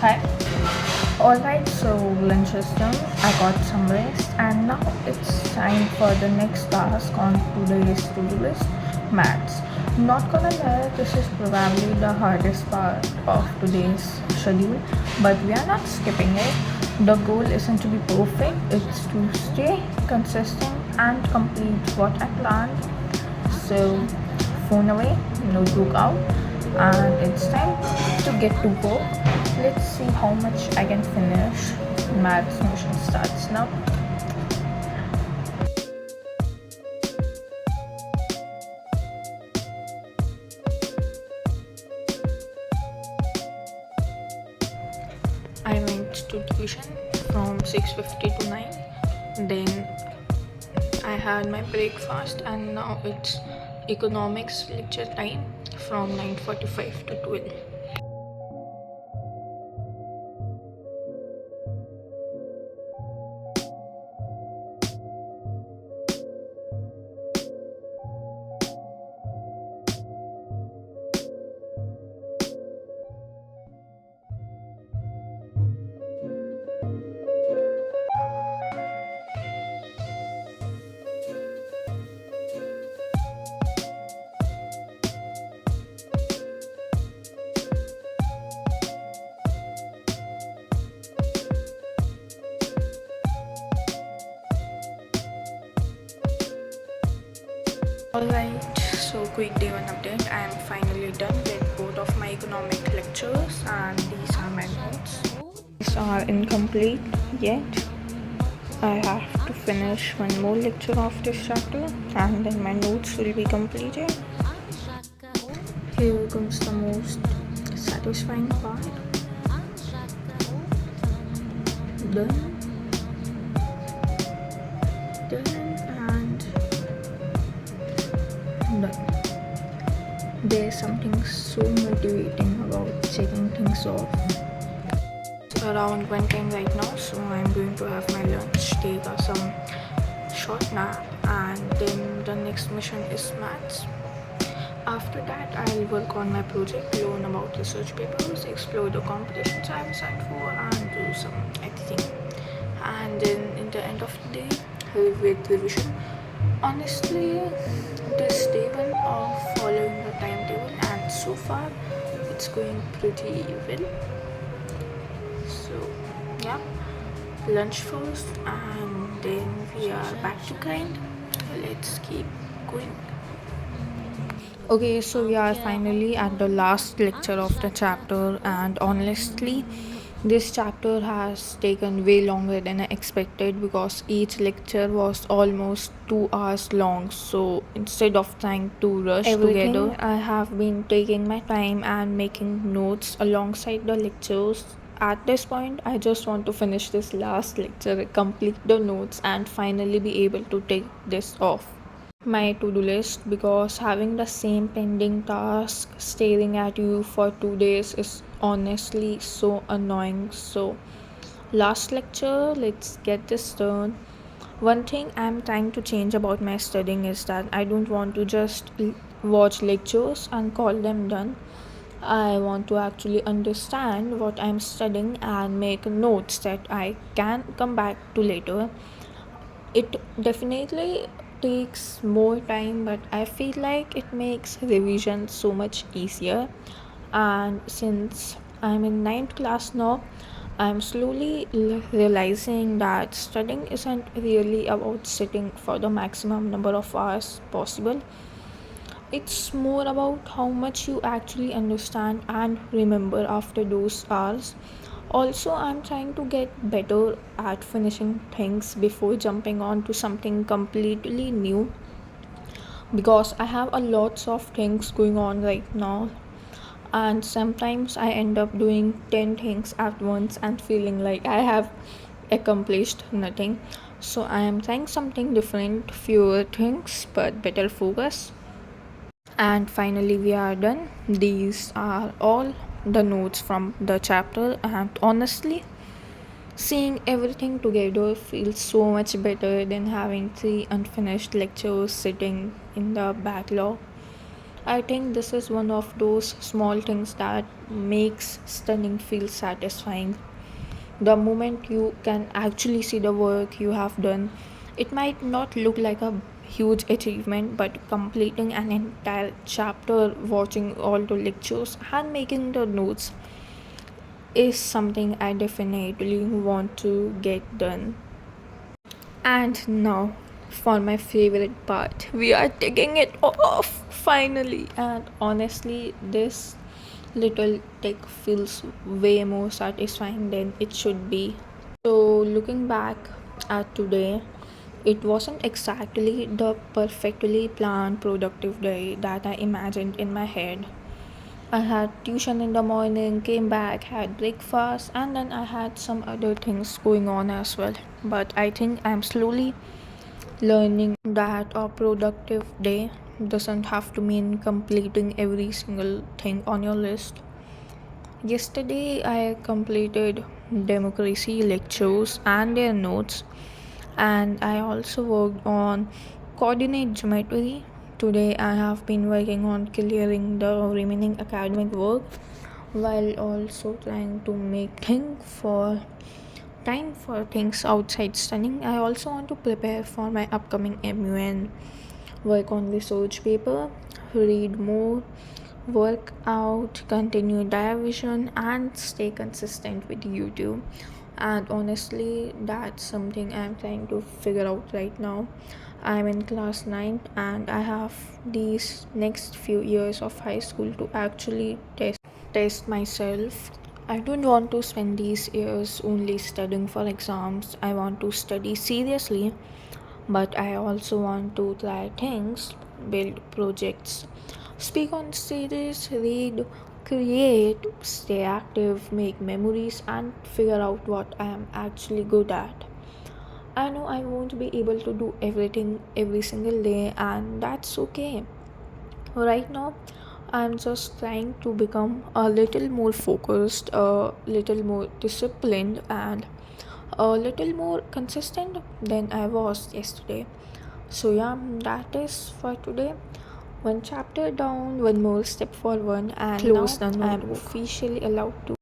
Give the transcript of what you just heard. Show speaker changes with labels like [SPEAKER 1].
[SPEAKER 1] Hi. Alright, so lunch is done. I got some rest, and now it's time for the next task on today's to-do list, maths. Not gonna lie, this is probably the hardest part of today's schedule, but we are not skipping it. The goal isn't to be perfect, it's to stay consistent and complete what I planned. So, phone away, notebook out, and it's time to get to work. Let's see how much I can finish. Maths mission starts now. I went to tuition from 6:50 to 9. Then I had my breakfast, and now it's economics lecture time from 9:45 to 12. Alright, so quick day one update. I am finally done with both of my economic lectures, and these are my notes. These are incomplete yet. I have to finish one more lecture of this chapter, and then my notes will be completed. Here comes the most satisfying part. Done. Done. There's something so motivating about checking things off. It's around 1 time right now, so I'm going to have my lunch, take some short nap, and then the next mission is maths. After that, I'll work on my project, learn about research papers, explore the competitions I was sent for, and do some editing. And then in the end of the day, help with revision. Honestly, this day one of following the timetable, and so far it's going pretty well. So yeah, lunch first, and then we are back to grind. Let's keep going. Okay, so we are finally at the last lecture of the chapter, and honestly, this chapter has taken way longer than I expected because each lecture was almost 2 hours long. So instead of trying to rush everything together, I have been taking my time and making notes alongside the lectures. At this point, I just want to finish this last lecture, complete the notes, and finally be able to take this off my to-do list, because having the same pending task staring at you for 2 days is honestly so annoying. So last lecture, let's get this done. One thing I'm trying to change about my studying is that I don't want to just watch lectures and call them done. I want to actually understand what I'm studying and make notes that I can come back to later. It definitely takes more time, but I feel like it makes revision so much easier. And since I'm in ninth class now, I'm slowly realizing that studying isn't really about sitting for the maximum number of hours possible. It's more about how much you actually understand and remember after those hours. Also, I'm trying to get better at finishing things before jumping on to something completely new, because I have a lots of things going on right now, and sometimes I end up doing 10 things at once and feeling like I have accomplished nothing. So I am trying something different, fewer things but better focus. And finally, we are done. These are all the notes from the chapter, and honestly, seeing everything together feels so much better than having 3 unfinished lectures sitting in the backlog. I think this is one of those small things that makes studying feel satisfying. The moment you can actually see the work you have done, it might not look like a huge achievement, but completing an entire chapter, watching all the lectures, and making the notes is something I definitely want to get done. And now for my favorite part. We are taking it off finally. And honestly, this little take feels way more satisfying than it should be. So, looking back at today, it wasn't exactly the perfectly planned productive day that I imagined in my head. I had tuition in the morning, came back, had breakfast, and then I had some other things going on as well. But I think I'm slowly learning that a productive day doesn't have to mean completing every single thing on your list. Yesterday, I completed democracy lectures and their notes, and I also worked on coordinate geometry. Today, I have been working on clearing the remaining academic work while also trying to make time for things outside studying. I also want to prepare for my upcoming MUN, work on research paper, read more, work out, continue division, and stay consistent with YouTube. And honestly, that's something I'm trying to figure out right now. I'm in class 9 and I have these next few years of high school to actually test myself. I don't want to spend these years only studying for exams. I want to study seriously, but I also want to try things, build projects, speak on stages, read, create, stay active, make memories, and figure out what I am actually good at. I know I won't be able to do everything every single day, and that's okay. Right now, I'm just trying to become a little more focused, a little more disciplined, and a little more consistent than I was yesterday. So, yeah, that is for today. One chapter down, one more step forward, and close now the notebook. I'm officially allowed to